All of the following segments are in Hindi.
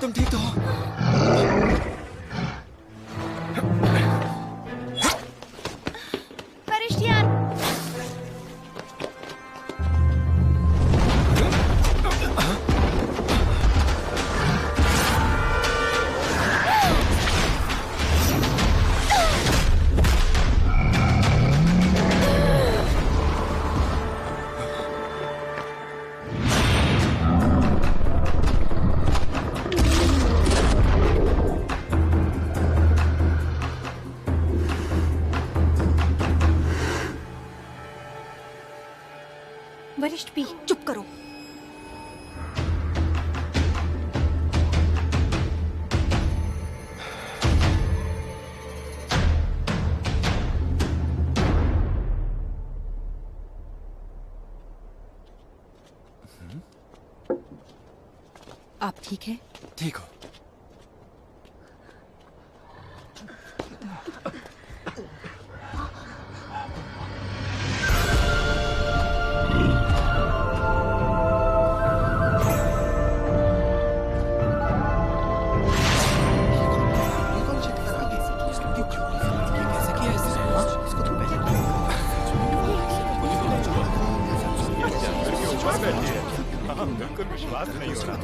तुम ठीक तो हो? परिश्यान। वरिष्ठ भी चुप करो। आप ठीक है? ठीक हो? बिल्कुल विश्वास नहीं हो रहा।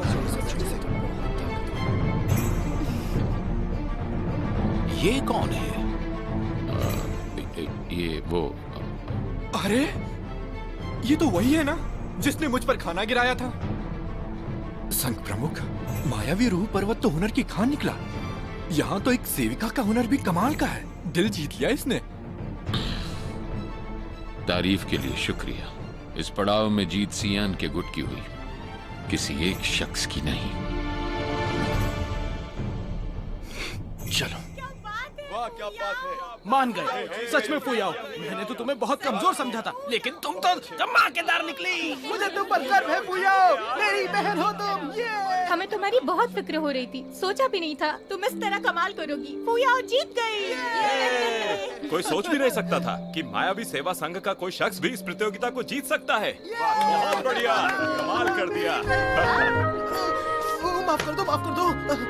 ये कौन है? ये वो। अरे ये तो वही है ना जिसने मुझ पर खाना गिराया था। संघ प्रमुख, मायावी रूह पर्वत तो हुनर की खान निकला। यहाँ तो एक सेविका का हुनर भी कमाल का है। दिल जीत लिया इसने। तारीफ के लिए शुक्रिया। इस पड़ाव में जीत सियान के गुट की हुई, किसी एक शख्स की नहीं। चलो। वाह क्या बात है। मान गए, सच में फुयाओ। मैंने तो तुम्हें बहुत कमजोर समझा था, लेकिन तुम तो धमाकेदार निकली। मुझे तुम पर गर्व है फुयाओ, मेरी बहन हो तुम। हमें तुम्हारी बहुत फिक्र हो रही थी, सोचा भी नहीं था तुम इस तरह कमाल करोगी। फुयाओ जीत गई। कोई सोच भी नहीं सकता था कि मायावी सेवा संघ का कोई शख्स भी इस प्रतियोगिता को जीत सकता है। बहुत बढ़िया, कमाल कर दिया। माफ कर दो, माफ कर दो।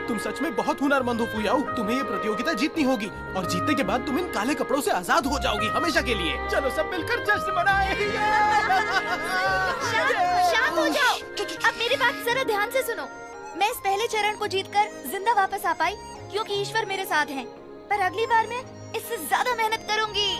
तुम सच में बहुत हुनरमंद हो फुयाओ। तुम्हें ये प्रतियोगिता जीतनी होगी और जीतने के बाद तुम इन काले कपड़ों से आजाद हो जाओगी हमेशा के लिए। चलो सब मिलकर जश्न मनाएं। शांत हो जाओ। अब मेरी बात जरा ध्यान से सुनो। मैं इस पहले चरण को जीतकर जिंदा वापस आ पाई क्योंकि ईश्वर मेरे साथ हैं। पर अगली बार मैं इससे ज्यादा मेहनत करूंगी।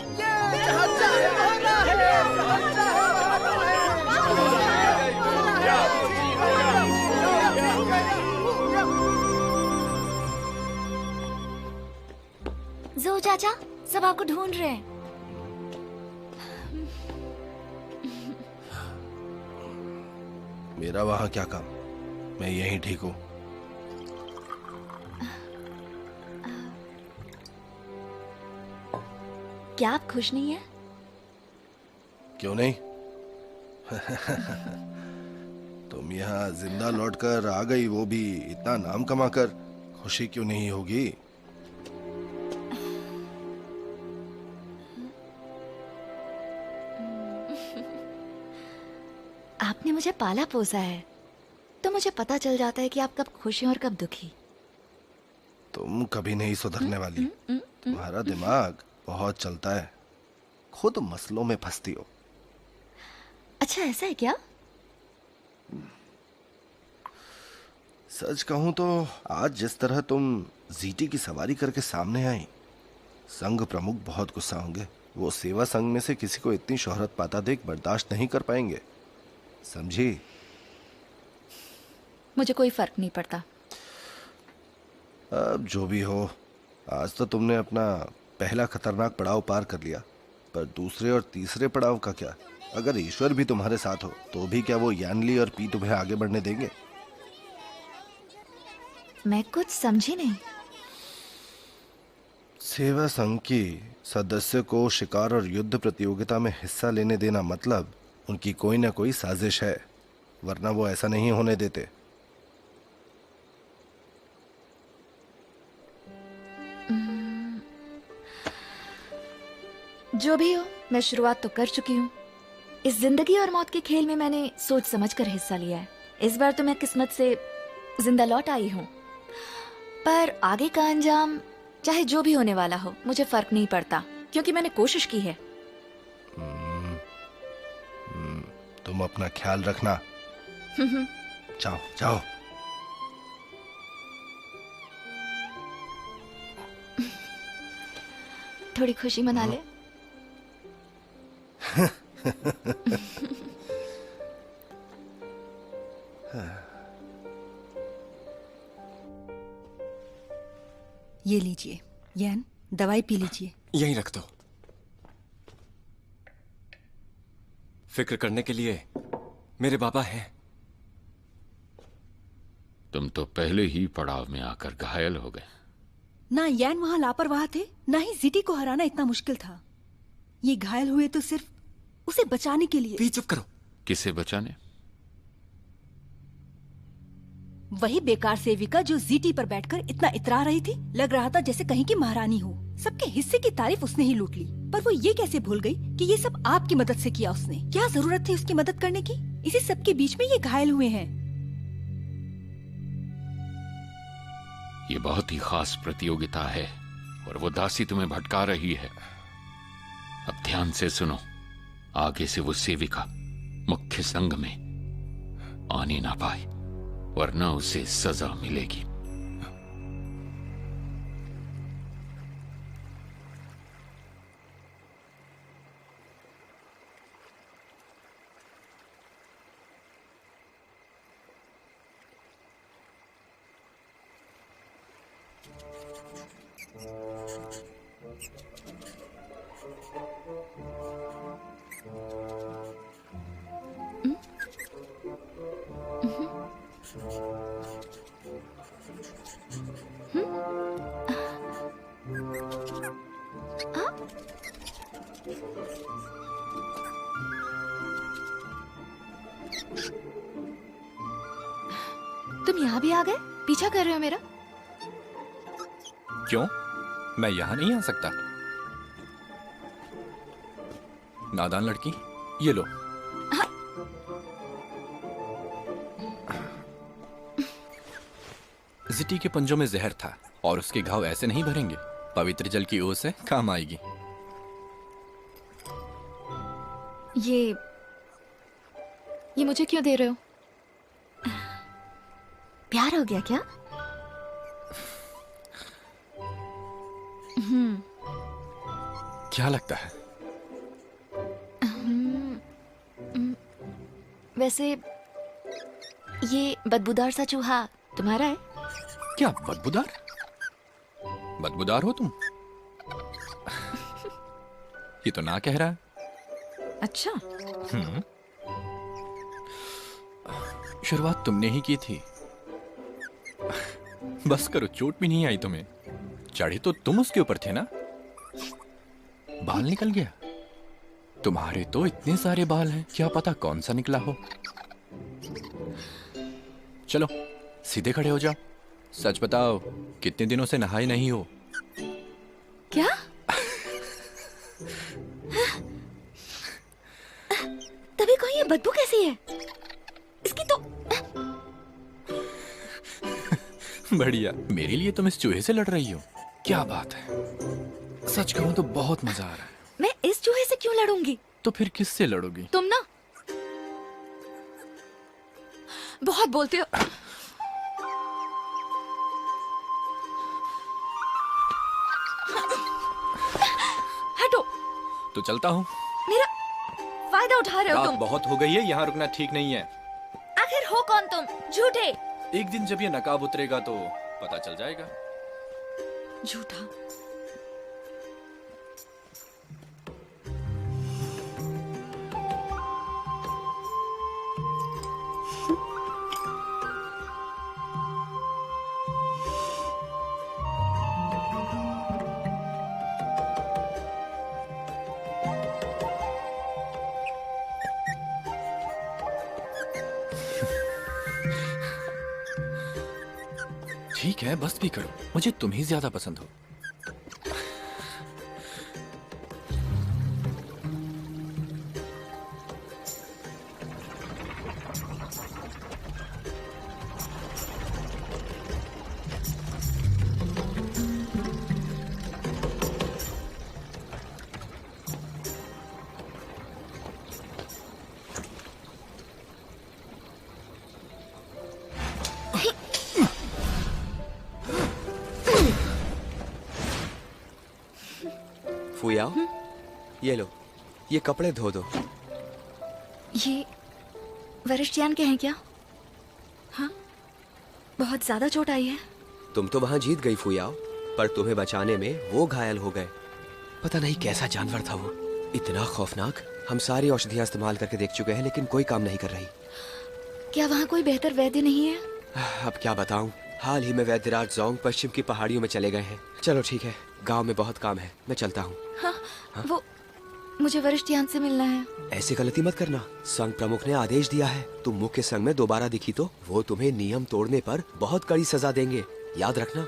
जो चाचा, सब आपको ढूंढ रहे हैं। मेरा वहाँ क्या काम, मैं यहीं ठीक हूँ। क्या आप खुश नहीं हैं? क्यों नहीं? तुम यहाँ जिंदा लौटकर आ गई, वो भी इतना नाम कमाकर। खुशी क्यों नहीं होगी? आपने मुझे पाला पोसा है तो मुझे पता चल जाता है कि आप कब खुश हैं और कब दुखी। तुम कभी नहीं सुधरने वाली। तुम्हारा दिमाग बहुत चलता है, खुद मसलों में फंसती हो। अच्छा ऐसा है क्या? सच कहूं तो आज जिस तरह तुम जीटी की सवारी करके सामने आई, संघ प्रमुख बहुत गुस्सा होंगे। वो सेवा संघ में से किसी को इतनी शोहरत पाता देख बर्दाश्त नहीं कर पाएंगे, समझी? मुझे कोई फर्क नहीं पड़ता। अब जो भी हो, आज तो तुमने अपना पहला खतरनाक पड़ाव पार कर लिया, पर दूसरे और तीसरे पड़ाव का क्या? अगर ईश्वर भी तुम्हारे साथ हो तो भी क्या वो यानली और पी तुम्हें आगे बढ़ने देंगे? मैं कुछ समझी नहीं। सेवा संघ की सदस्य को शिकार और युद्ध प्रतियोगिता में हिस्सा लेने देना मतलब उनकी कोई ना कोई साजिश है, वरना वो ऐसा नहीं होने देते। जो भी हो, मैं शुरुआत तो कर चुकी हूँ। इस जिंदगी और मौत के खेल में मैंने सोच समझकर हिस्सा लिया है। इस बार तो मैं किस्मत से जिंदा लौट आई हूँ। पर आगे का अंजाम चाहे जो भी होने वाला हो मुझे फर्क नहीं पड़ता, क्योंकि मैंने कोशिश की है। तुम अपना ख्याल रखना। जाओ जाओ। थोड़ी खुशी मना ले। ये लीजिए यान, दवाई पी लीजिए। यहीं रख दो। फिक्र करने के लिए मेरे बाबा हैं। तुम तो पहले ही पड़ाव में आकर घायल हो गए। ना यान वहां लापरवाह थे, ना ही जीटी को हराना इतना मुश्किल था। ये घायल हुए तो सिर्फ उसे बचाने के लिए। भी चुप करो। किसे बचाने? वही बेकार सेविका जो जीटी पर बैठकर इतना इतरा रही थी। लग रहा था जैसे कहीं की महारानी हो। सबके हिस्से की तारीफ उसने ही लूट ली। पर वो ये कैसे भूल गई कि ये सब आपकी मदद से किया उसने। क्या जरूरत थी उसकी मदद करने की? इसी सब के बीच में ये घायल हुए हैं। ये बहुत ही खास प्रतियोगिता है और वो दासी तुम्हें भटका रही है। अब ध्यान से सुनो। आगे से वो सेविका मुख्य संघ में आने ना पाए, वरना उसे सजा मिलेगी। तुम यहाँ भी आ गए? पीछा कर रहे हो मेरा? क्यों? मैं यहाँ नहीं आ सकता? नादान लड़की, ये लो। जिटी के पंजों में जहर था और उसके घाव ऐसे नहीं भरेंगे। पवित्र जल की ओर से काम आएगी। ये मुझे क्यों दे रहे हो? प्यार हो गया क्या? क्या लगता है? वैसे ये बदबूदार सा चूहा तुम्हारा है? क्या बदबूदार? बदबूदार हो तुम? ये तो ना कह रहा है। अच्छा। शुरुआत तुमने ही की थी। बस करो, चोट भी नहीं आई तुम्हें। चढ़े तो तुम उसके ऊपर थे ना। बाल निकल गया। तुम्हारे तो इतने सारे बाल हैं, क्या पता कौन सा निकला हो। चलो सीधे खड़े हो जाओ। सच बताओ, कितने दिनों से नहाए नहीं हो? क्या? तभी कोई ये बदबू कैसी है? इसकी तो बढ़िया। मेरे लिए तुम इस चूहे से लड़ रही हो? क्या बात है। सच कहूं तो बहुत मजा आ रहा है। मैं इस चूहे से क्यों लड़ूंगी? तो फिर किससे लड़ोगी? तुम ना बहुत बोलते हो। हटो। तो चलता हूँ। मेरा फायदा उठा रहे हो रात तुम। बहुत हो गई है, यहाँ रुकना ठीक नहीं है। आखिर हो कौन तुम? झूठे। एक दिन जब ये नकाब उतरेगा तो पता चल जाएगा। झूठा। ठीक है, बस भी करो। मुझे तुम ही ज्यादा पसंद हो। फुयाओ, ये लो, ये कपड़े धो दो। ये वरिष्ठयान के हैं क्या? हाँ, बहुत ज्यादा चोट आई है। तुम तो वहां जीत गई फुयाओ, पर तुम्हें बचाने में वो घायल हो गए। पता नहीं कैसा जानवर था वो, इतना खौफनाक। हम सारी औषधियां इस्तेमाल करके देख चुके हैं, लेकिन कोई काम नहीं कर रही। क्या वहाँ कोई बेहतर वैद्य नहीं है? अब क्या बताऊं, हाल ही में वैद्यराज जोंग पश्चिम की पहाड़ियों में चले गए हैं। चलो ठीक है, गांव में बहुत काम है, मैं चलता हूँ। हाँ, वो मुझे वरिष्ठयान से मिलना है। ऐसी गलती मत करना, संघ प्रमुख ने आदेश दिया है। तुम मुख्य संघ में दोबारा दिखी तो वो तुम्हें नियम तोड़ने पर बहुत कड़ी सजा देंगे, याद रखना।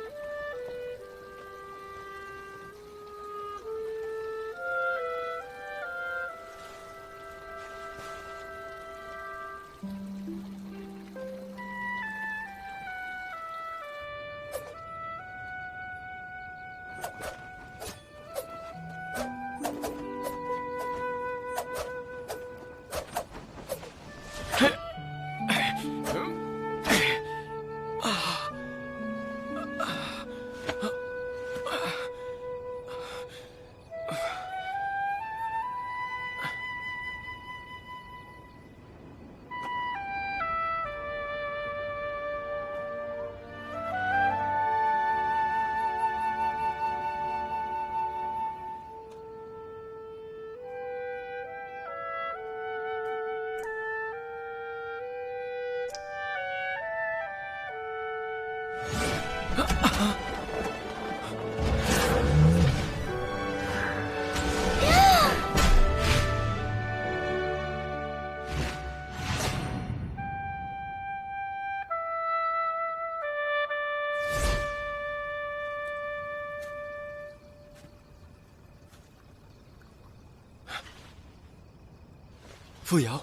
फुयाओ,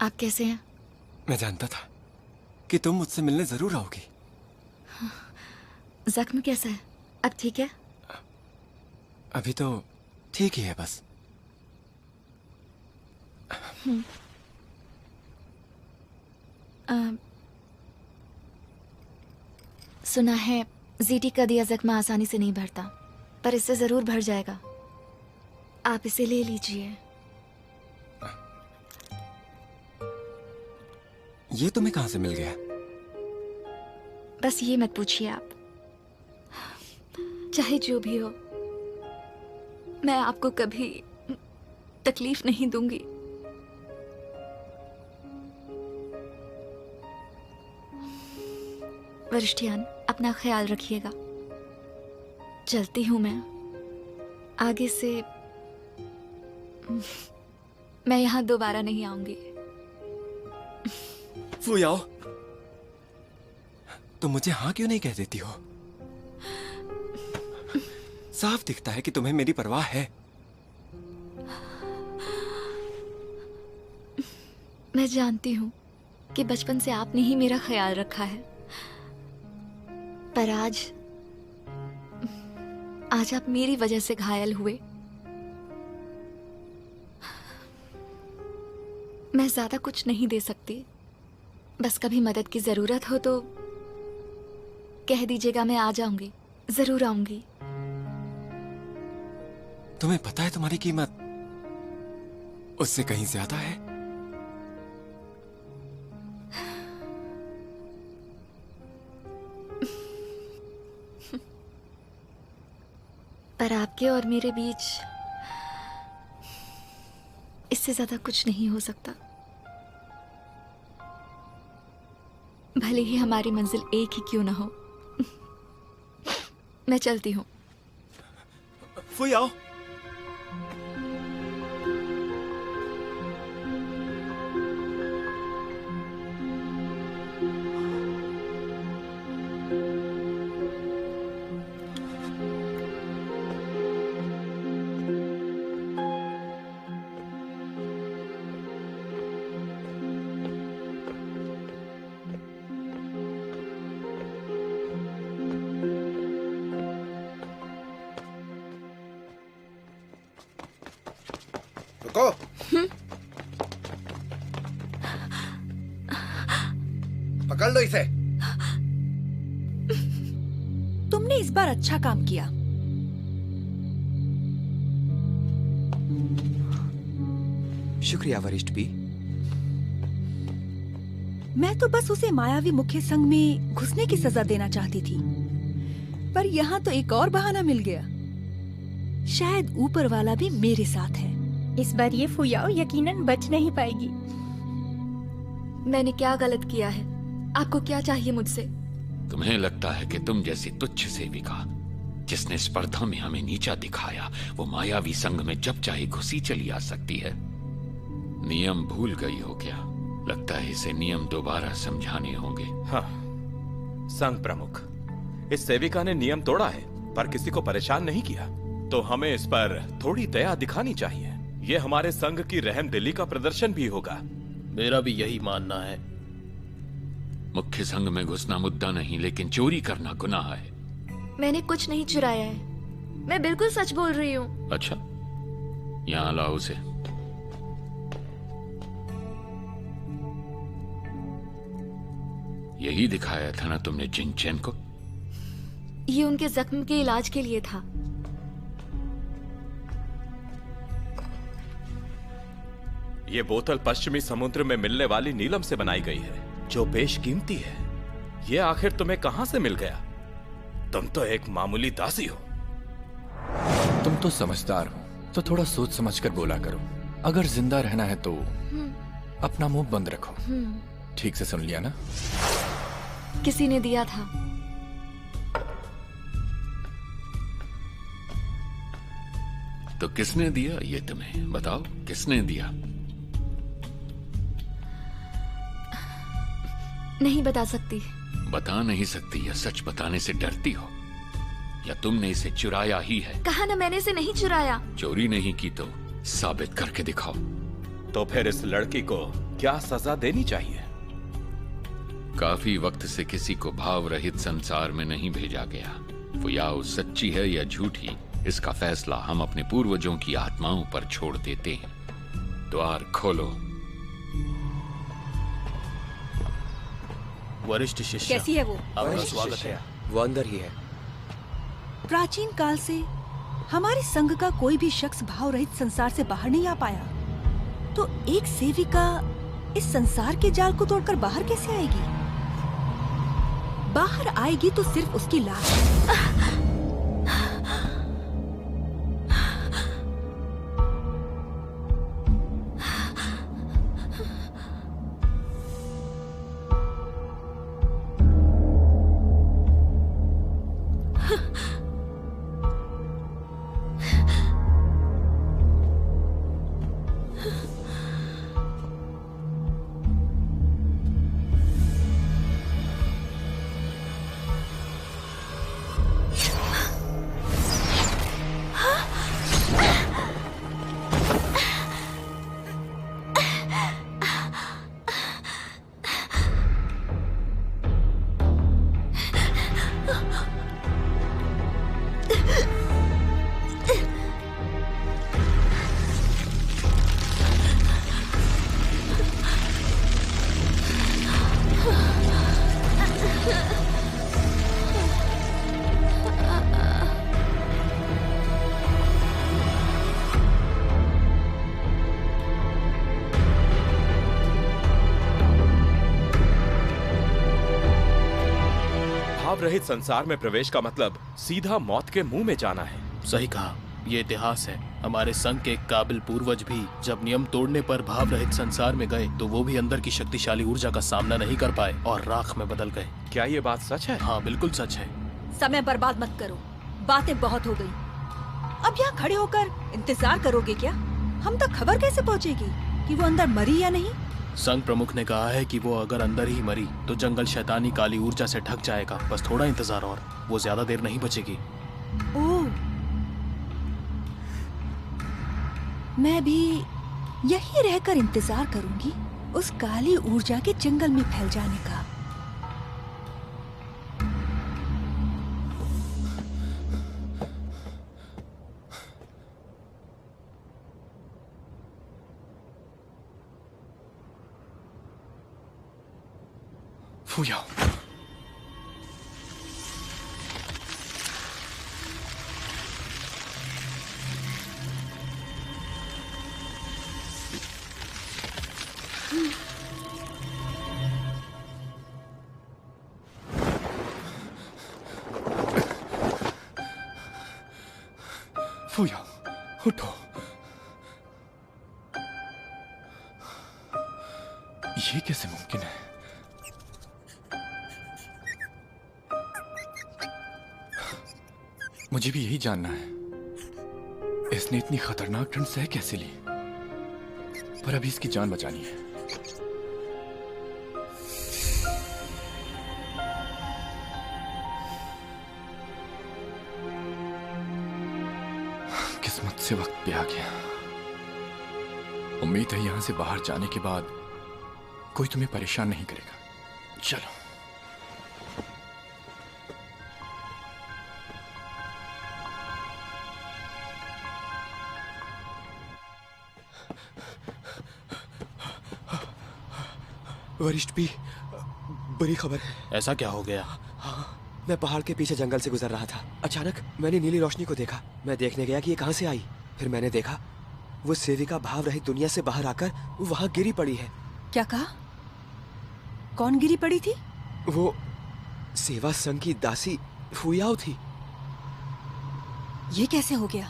आप कैसे हैं? मैं जानता था कि तुम मुझसे मिलने जरूर आओगी। जख्म कैसा है? अब ठीक है? अभी तो ठीक ही है बस। सुना है जीटी का दिया जख्म आसानी से नहीं भरता, पर इससे जरूर भर जाएगा। आप इसे ले लीजिए। ये तुम्हें कहां से मिल गया? बस ये मत पूछिए आप। चाहे जो भी हो, मैं आपको कभी तकलीफ नहीं दूंगी। वरिष्ठयान, अपना ख्याल रखिएगा। चलती हूं मैं। आगे से मैं यहां दोबारा नहीं आऊंगी। फुयाओ, तुम मुझे हाँ क्यों नहीं कह देती हो? साफ दिखता है कि तुम्हें मेरी परवाह है। मैं जानती हूं कि बचपन से आपने ही मेरा ख्याल रखा है, पर आज आप मेरी वजह से घायल हुए। मैं ज्यादा कुछ नहीं दे सकती, बस कभी मदद की जरूरत हो तो कह दीजिएगा, मैं आ जाऊंगी, जरूर आऊंगी। तुम्हें पता है तुम्हारी कीमत उससे कहीं ज्यादा है। पर आपके और मेरे बीच इससे ज्यादा कुछ नहीं हो सकता। भले ही हमारी मंजिल एक ही क्यों ना हो। मैं चलती हूँ। फुयाओ, रुको। पकड़ लो इसे। तुमने इस बार अच्छा काम किया। शुक्रिया वरिष्ठ पी। मैं तो बस उसे मायावी मुख्य संघ में घुसने की सजा देना चाहती थी, पर यहाँ तो एक और बहाना मिल गया। शायद ऊपर वाला भी मेरे साथ है। इस बार ये फुयाओ यकीनन बच नहीं पाएगी। मैंने क्या गलत किया है? आपको क्या चाहिए मुझसे? तुम्हें लगता है कि तुम जैसी तुच्छ सेविका जिसने स्पर्धा में हमें नीचा दिखाया, वो मायावी संघ में जब चाहे घुसी चली आ सकती है? नियम भूल गई हो क्या? लगता है इसे नियम दोबारा समझाने होंगे। हाँ, संघ प्रमुख, इस सेविका ने नियम तोड़ा है पर किसी को परेशान नहीं किया, तो हमें इस पर थोड़ी दया दिखानी चाहिए। ये हमारे संघ की रहमदिली का प्रदर्शन भी होगा। मेरा भी यही मानना है। मुख्य संघ में घुसना मुद्दा नहीं, लेकिन चोरी करना गुनाह है। मैंने कुछ नहीं चुराया है, मैं बिल्कुल सच बोल रही हूँ। अच्छा, यहाँ लाओ उसे। यही दिखाया था ना तुमने जिंग चैन को? ये उनके जख्म के इलाज के लिए था। ये बोतल पश्चिमी समुद्र में मिलने वाली नीलम से बनाई गई है, जो बेशकीमती है। ये आखिर तुम्हें कहां से मिल गया? तुम तो एक मामूली दासी हो। तुम तो समझदार हो, तो थोड़ा सोच समझ कर बोला करो। अगर जिंदा रहना है तो अपना मुंह बंद रखो। ठीक से सुन लिया ना? किसी ने दिया था। तो किसने दिया ये तुम्हें? बताओ, किसने दिया? नहीं बता सकती। बता नहीं सकती या सच बताने से डरती हो? या तुमने इसे चुराया ही है? कहा ना मैंने इसे नहीं चुराया। चोरी नहीं की तो साबित करके दिखाओ। तो फिर इस लड़की को क्या सजा देनी चाहिए? काफी वक्त से किसी को भाव रहित संसार में नहीं भेजा गया। फुयाओ सच्ची है या झूठी, इसका फैसला हम अपने पूर्वजों की आत्माओं पर छोड़ देते हैं। द्वार खोलो। वरिष्ठ शिष्य, कैसी है वो? आपका स्वागत है। वो अंदर ही है। प्राचीन काल से हमारे संघ का कोई भी शख्स भाव रहित संसार से बाहर नहीं आ पाया, तो एक सेविका इस संसार के जाल को तोड़कर बाहर कैसे आएगी? बाहर आएगी तो सिर्फ उसकी लाश। रहित संसार में प्रवेश का मतलब सीधा मौत के मुंह में जाना है। सही कहा, ये इतिहास है। हमारे संघ के एक काबिल पूर्वज भी जब नियम तोड़ने पर भाव रहित संसार में गए तो वो भी अंदर की शक्तिशाली ऊर्जा का सामना नहीं कर पाए और राख में बदल गए। क्या ये बात सच है? हाँ, बिल्कुल सच है। समय बर्बाद मत करो, बातें बहुत हो गई। अब यहाँ खड़े होकर इंतजार करोगे क्या? हम तक खबर कैसे पहुँचेगी कि वो अंदर मरी या नहीं? संघ प्रमुख ने कहा है कि वो अगर अंदर ही मरी तो जंगल शैतानी काली ऊर्जा से ढक जाएगा। बस थोड़ा इंतजार और, वो ज्यादा देर नहीं बचेगी। ओह, मैं भी यही रहकर इंतजार करूंगी उस काली ऊर्जा के जंगल में फैल जाने का। फुयाओ, फूया, उठो। ये कैसे मुमकिन है? मुझे भी यही जानना है, इसने इतनी खतरनाक ठंड सह कैसे ली? पर अभी इसकी जान बचानी है। किस्मत से वक्त पे आ गया। उम्मीद है यहां से बाहर जाने के बाद कोई तुम्हें परेशान नहीं करेगा। चलो। वरिष्ठ भी, बड़ी खबर है। ऐसा क्या हो गया? मैं पहाड़ के पीछे जंगल से गुजर रहा था। अचानक मैंने नीली रोशनी को देखा। मैं देखने गया कि ये कहां से आई। फिर मैंने देखा वो सेविका भाव रहित दुनिया से बाहर आकर वहां गिरी पड़ी है। क्या कहा? कौन गिरी पड़ी थी? वो सेवा संघ की दासी फुयाओ थी। ये कैसे हो गया?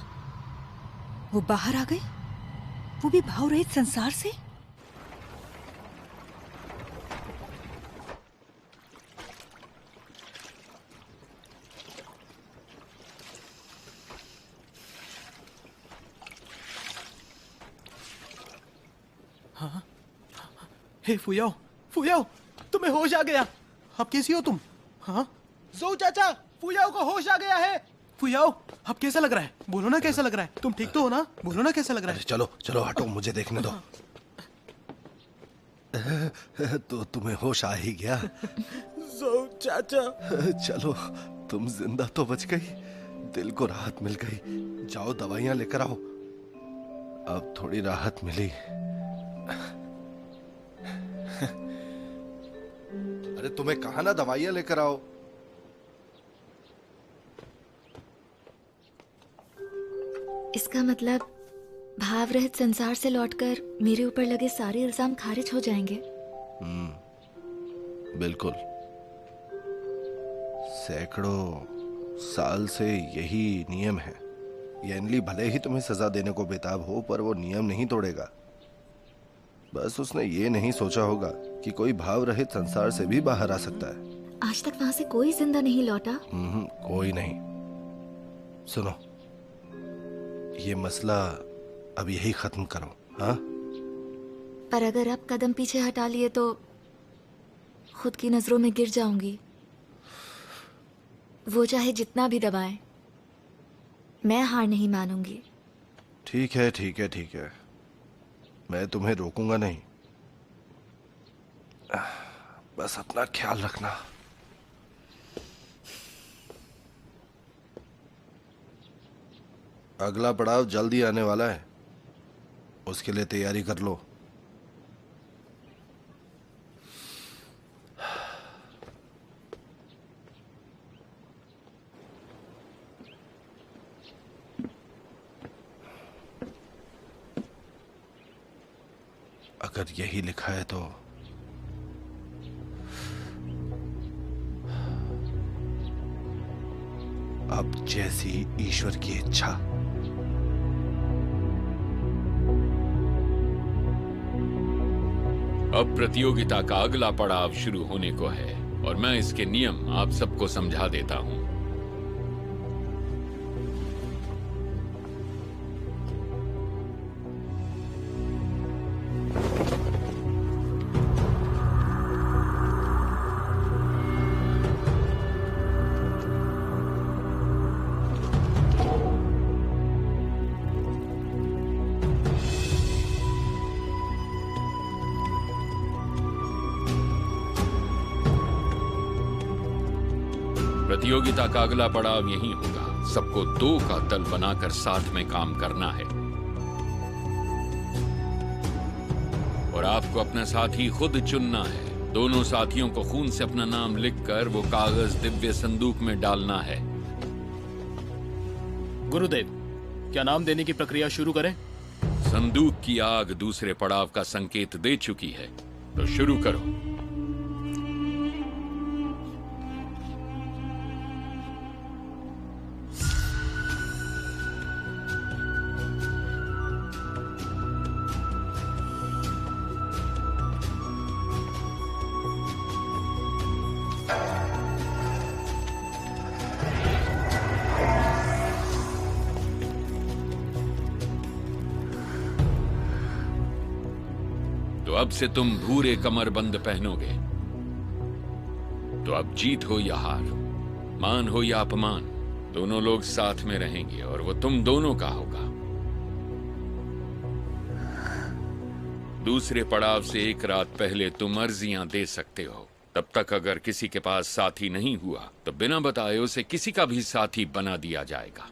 वो बाहर आ गई, वो भी भाव रहित संसार से। हे फुयाओ, फुयाओ, तुम्हें होश आ गया। अब कैसी हो तुम? हाँ जो चाचा, फुयाओ को होश आ गया है। फुयाओ, अब कैसा लग रहा है? बोलो ना कैसा लग रहा है? तुम ठीक तो हो ना? बोलो ना कैसा लग रहा है? चलो चलो हटो, मुझे देखने दो। तो तुम्हें होश आ ही गया। जो चाचा, चलो, तुम जिंदा तो बच गई, दिल को राहत मिल गई। जाओ दवाइयां लेकर आओ। अब थोड़ी राहत मिली। अरे तुम्हें कहा ना दवाइयां लेकर आओ। इसका मतलब भाव रहित संसार से लौटकर मेरे ऊपर लगे सारे इल्जाम खारिज हो जाएंगे। बिल्कुल। सैकड़ों साल से यही नियम है। येनली भले ही तुम्हें सजा देने को बेताब हो, पर वो नियम नहीं तोड़ेगा। बस उसने ये नहीं सोचा होगा कि कोई भाव रहित संसार से भी बाहर आ सकता है। आज तक वहां से कोई जिंदा नहीं लौटा। कोई नहीं। सुनो, ये मसला अब यही खत्म करो। हाँ, पर अगर अब कदम पीछे हटा लिए तो खुद की नजरों में गिर जाऊंगी। वो चाहे जितना भी दबाए, मैं हार नहीं मानूंगी। ठीक है ठीक है ठीक है, मैं तुम्हें रोकूंगा नहीं। बस अपना ख्याल रखना। अगला पड़ाव जल्दी आने वाला है, उसके लिए तैयारी कर लो। अगर यही लिखा है तो अब जैसी ईश्वर की इच्छा। अब प्रतियोगिता का अगला पड़ाव शुरू होने को है और मैं इसके नियम आप सबको समझा देता हूं। प्रतियोगिता का अगला पड़ाव यही होगा। सबको 2 का दल बनाकर साथ में काम करना है और आपको अपना साथी खुद चुनना है। दोनों साथियों को खून से अपना नाम लिखकर वो कागज दिव्य संदूक में डालना है। गुरुदेव, क्या नाम देने की प्रक्रिया शुरू करें? संदूक की आग दूसरे पड़ाव का संकेत दे चुकी है, तो शुरू करो। अब से तुम भूरे कमरबंद पहनोगे। तो अब जीत हो या हार, मान हो या अपमान, दोनों लोग साथ में रहेंगे और वो तुम दोनों का होगा। दूसरे पड़ाव से एक रात पहले तुम अर्जियां दे सकते हो। तब तक अगर किसी के पास साथी नहीं हुआ तो बिना बताए उसे किसी का भी साथी बना दिया जाएगा।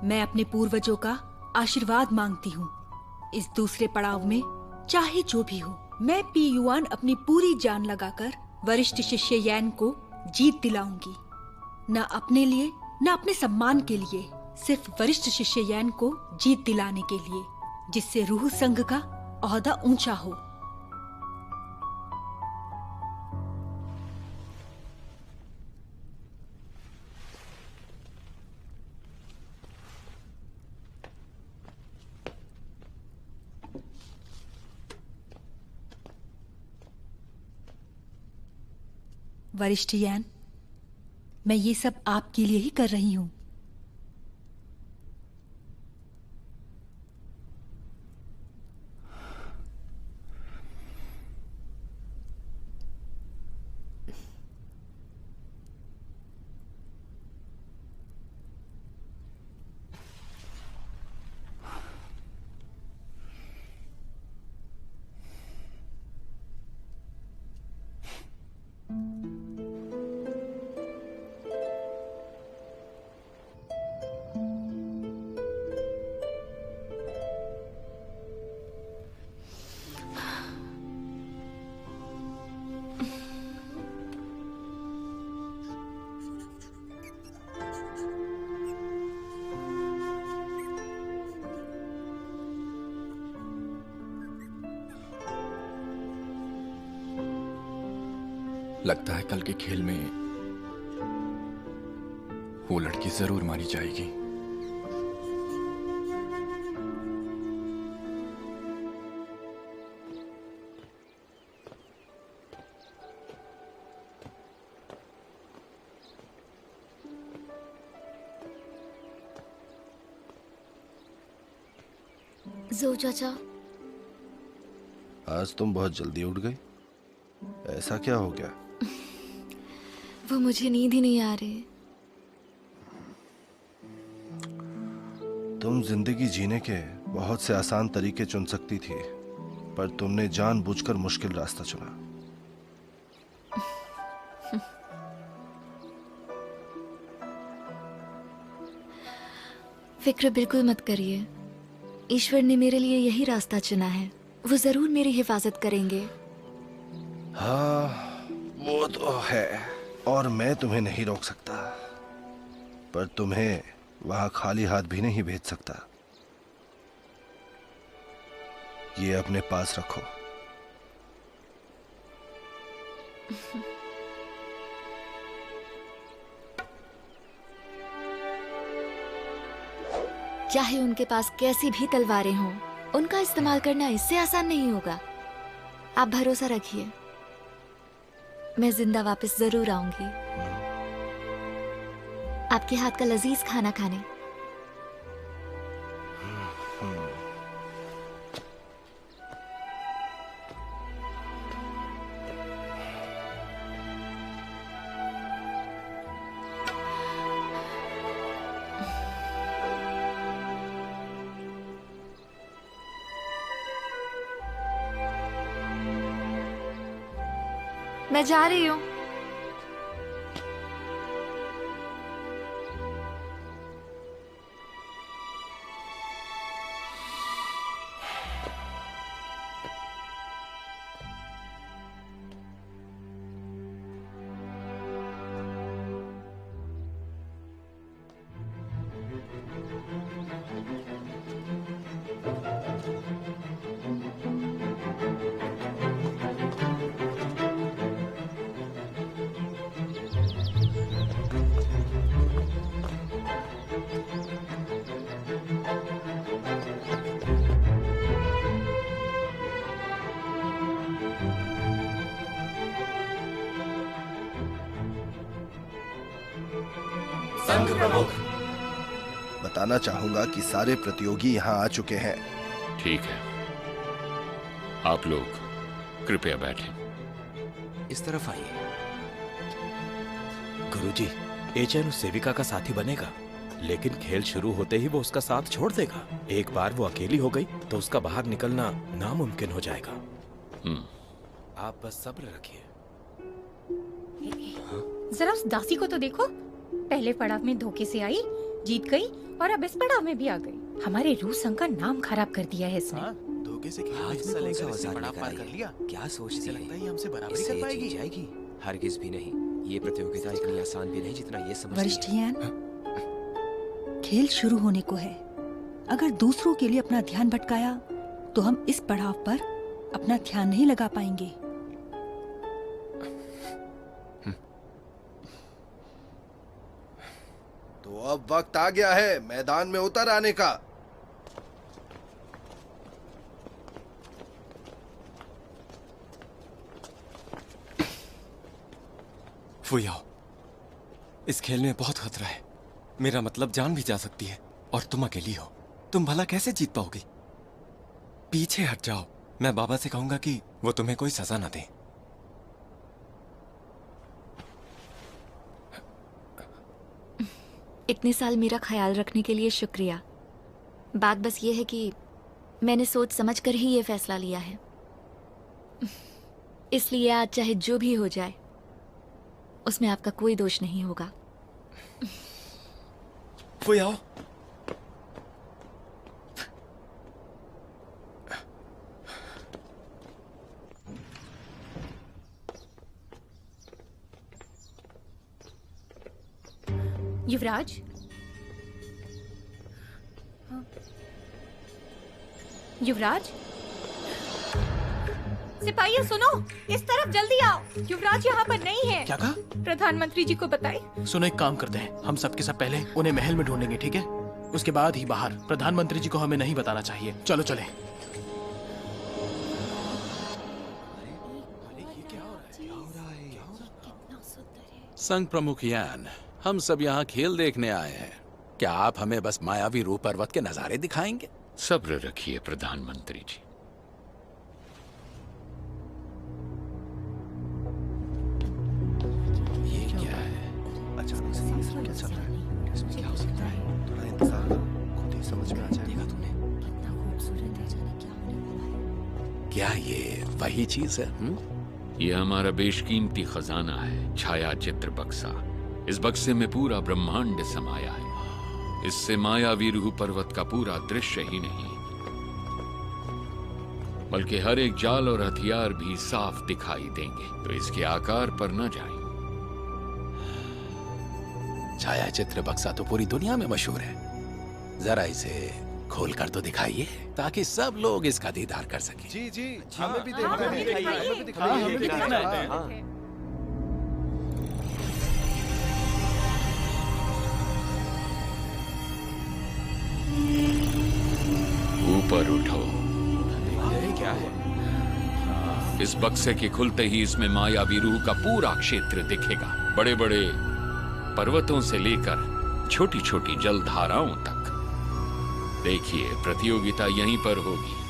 मैं अपने पूर्वजों का आशीर्वाद मांगती हूँ। इस दूसरे पड़ाव में चाहे जो भी हो, मैं पी युआन अपनी पूरी जान लगाकर वरिष्ठ शिष्य यैन को जीत दिलाऊंगी। न अपने लिए न अपने सम्मान के लिए, सिर्फ वरिष्ठ शिष्य यैन को जीत दिलाने के लिए, जिससे रूह संघ का ओहदा ऊंचा हो। वरिष्ठ यैन, मैं ये सब आपके लिए ही कर रही हूं। लगता है कल के खेल में वो लड़की जरूर मारी जाएगी। ज़ोऊ चाचा, आज तुम बहुत जल्दी उठ गई, ऐसा क्या हो गया? वो मुझे नींद ही नहीं आ रही। तुम जिंदगी जीने के बहुत से आसान तरीके चुन सकती थी, पर तुमने जानबूझकर मुश्किल रास्ता चुना। फिक्र बिल्कुल मत करिए, ईश्वर ने मेरे लिए यही रास्ता चुना है। वो जरूर मेरी हिफाजत करेंगे। हाँ, वो तो है, और मैं तुम्हें नहीं रोक सकता, पर तुम्हें वहां खाली हाथ भी नहीं भेज सकता। ये अपने पास रखो। चाहे उनके पास कैसी भी तलवारें हों, उनका इस्तेमाल करना इससे आसान नहीं होगा। आप भरोसा रखिए, मैं जिंदा वापस जरूर आऊंगी, आपके हाथ का लजीज खाना खाने। मैं जा रही हूँ। संघ प्रमुख। बताना चाहूंगा कि सारे प्रतियोगी यहाँ आ चुके हैं। ठीक है, आप लोग कृपया बैठें। इस तरफ आइए। गुरुजी, एचएन उस सेविका का साथी बनेगा, लेकिन खेल शुरू होते ही वो उसका साथ छोड़ देगा। एक बार वो अकेली हो गई तो उसका बाहर निकलना नामुमकिन हो जाएगा। आप बस सब्र रखिए। जरा उस दासी को तो देखो, पहले पड़ाव में धोखे से आई, जीत गई और अब इस पड़ाव में भी आ गई। हमारे रूस संघ का नाम खराब कर दिया है इसने। धोखे से खेल में हिस्सा लेकर इसने पड़ाव पार कर लिया। क्या सोचती है? लगता है ये हमसे बराबरी कर पाएगी। जाएगी? हरगिज भी नहीं। ये प्रतियोगिता इतनी आसान भी नहीं जितना ये समझती है। वरिष्ठ हियान, खेल शुरू होने को है। अगर दूसरों के लिए अपना ध्यान भटकाया तो हम इस पड़ाव पर अपना ध्यान नहीं लगा पाएंगे। तो अब वक्त आ गया है मैदान में उतर आने का। फुयाओ, इस खेल में बहुत खतरा है। मेरा मतलब जान भी जा सकती है और तुम अकेली हो। तुम भला कैसे जीत पाओगी? पीछे हट जाओ। मैं बाबा से कहूंगा कि वो तुम्हें कोई सजा ना दे। इतने साल मेरा ख्याल रखने के लिए शुक्रिया। बात बस ये है कि मैंने सोच समझ कर ही ये फैसला लिया है। इसलिए आज चाहे जो भी हो जाए उसमें आपका कोई दोष नहीं होगा। फुयाओ, युवराज, युवराज, सिपाहियों सुनो, इस तरफ जल्दी आओ। युवराज यहाँ पर नहीं है। क्या कहा? प्रधानमंत्री जी को बताए। सुनो, एक काम करते हैं, हम सबके सब पहले उन्हें महल में ढूंढेंगे, ठीक है? उसके बाद ही बाहर। प्रधानमंत्री जी को हमें नहीं बताना चाहिए। चलो चले। संघ प्रमुख यान, हम सब यहाँ खेल देखने आए हैं। क्या आप हमें बस मायावी रूप पर्वत के नजारे दिखाएंगे? सब्र रखिए प्रधानमंत्री जी। ये क्या है? अचानक से ये सब क्या चल रहा है? इसमें क्या हो सकता है? थोड़ा इंतजार करो, खुद ही समझ में आ जाएगा तुम्हें। क्या ये वही चीज है? यह हमारा बेशकीमती खजाना है, छाया चित्र बक्सा। इस बक्से में पूरा ब्रह्मांड समाया है। इससे मायावी रूह पर्वत का पूरा दृश्य ही नहीं बल्कि हर एक जाल और हथियार भी साफ दिखाई देंगे। तो इसके आकार पर न जाएं। छाया चित्र बक्सा तो पूरी दुनिया में मशहूर है। जरा इसे खोल कर तो दिखाइए ताकि सब लोग इसका दीदार कर सकें। जी जी, हमें भी देखना है। ऊपर उठो। क्या है? इस बक्से के खुलते ही इसमें मायावी रूह का पूरा क्षेत्र दिखेगा। बड़े बड़े पर्वतों से लेकर छोटी छोटी जलधाराओं तक। देखिए, प्रतियोगिता यहीं पर होगी।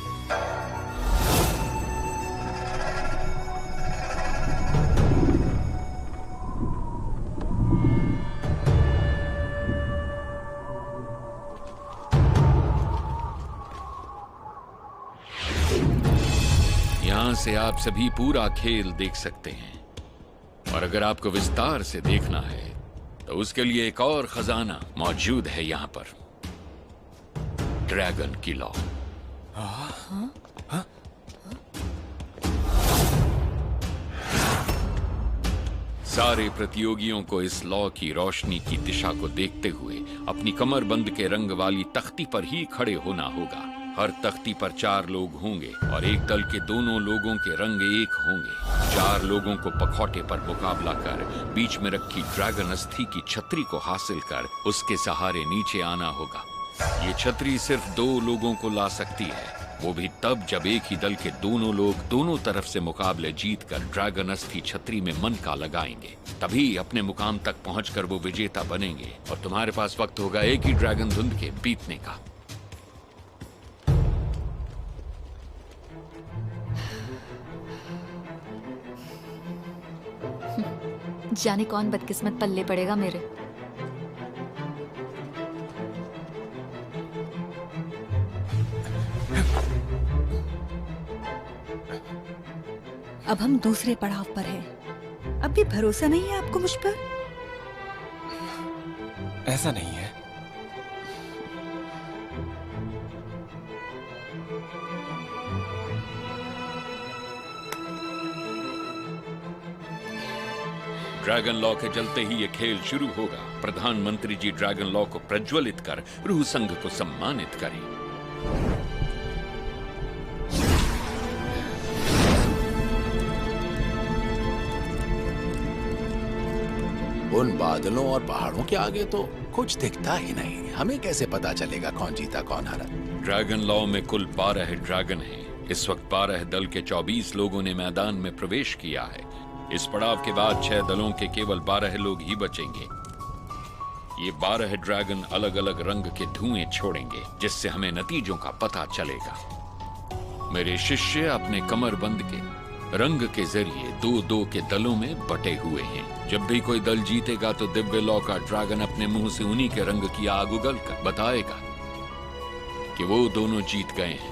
यहां से आप सभी पूरा खेल देख सकते हैं। और अगर आपको विस्तार से देखना है तो उसके लिए एक और खजाना मौजूद है यहां पर, ड्रैगन की लॉ। सारे प्रतियोगियों को इस लॉ की रोशनी की दिशा को देखते हुए अपनी कमरबंद के रंग वाली तख्ती पर ही खड़े होना होगा। हर तख्ती पर 4 लोग होंगे और एक दल के दोनों लोगों के रंग एक होंगे। 4 लोगों को पखौटे पर मुकाबला कर बीच में रखी ड्रैगन अस्थि की छतरी को हासिल कर उसके सहारे नीचे आना होगा। ये छतरी सिर्फ 2 लोगों को ला सकती है। वो भी तब जब एक ही दल के दोनों लोग दोनों तरफ से मुकाबले जीतकर ड्रैगन अस्थि छतरी में मन का लगाएंगे। तभी अपने मुकाम तक पहुंचकर वो विजेता बनेंगे और तुम्हारे पास वक्त होगा एक ही ड्रैगन धुंध के बीतने का। जाने कौन बदकिस्मत पल्ले पड़ेगा मेरे। अब हम दूसरे पड़ाव पर हैं। अब भी भरोसा नहीं है आपको मुझ पर? ऐसा नहीं है। ड्रैगन लॉ के जलते ही ये खेल शुरू होगा। प्रधानमंत्री जी ड्रैगन लॉ को प्रज्वलित कर रूह संघ को सम्मानित करें। उन बादलों और पहाड़ों के आगे तो कुछ दिखता ही नहीं। हमें कैसे पता चलेगा कौन जीता कौन हारा? ड्रैगन लॉ में कुल 12 ड्रैगन हैं। इस वक्त 12 दल के 24 लोगों ने मैदान में प्रवेश किया है। इस पड़ाव के बाद 6 दलों के केवल 12 लोग ही बचेंगे। ये 12 ड्रैगन अलग अलग रंग के धुएं छोड़ेंगे, जिससे हमें नतीजों का पता चलेगा। मेरे शिष्य अपने कमरबंद के रंग के जरिए 2-2 के दलों में बटे हुए हैं। जब भी कोई दल जीतेगा तो दिव्य लॉ का ड्रैगन अपने मुंह से उन्हीं के रंग की आग उगल कर बताएगा कि वो दोनों जीत गए हैं।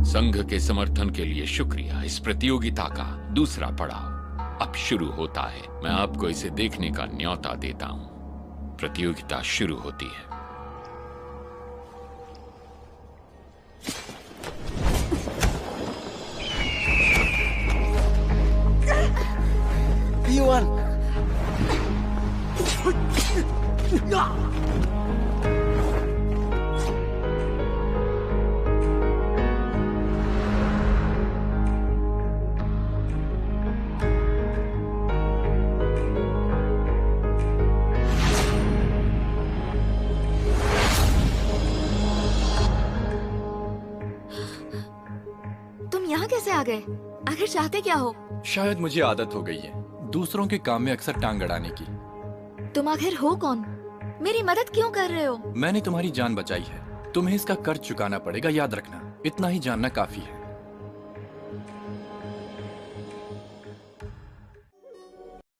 संघ के समर्थन के लिए शुक्रिया। इस प्रतियोगिता का दूसरा पड़ाव अब शुरू होता है। मैं आपको इसे देखने का न्योता देता हूं। प्रतियोगिता शुरू होती है। कैसे आ गए? आखिर चाहते क्या हो? शायद मुझे आदत हो गई है दूसरों के काम में अक्सर टांग अड़ाने की। तुम आखिर हो कौन? मेरी मदद क्यों कर रहे हो? मैंने तुम्हारी जान बचाई है, तुम्हें इसका कर्ज चुकाना पड़ेगा, याद रखना। इतना ही जानना काफी है।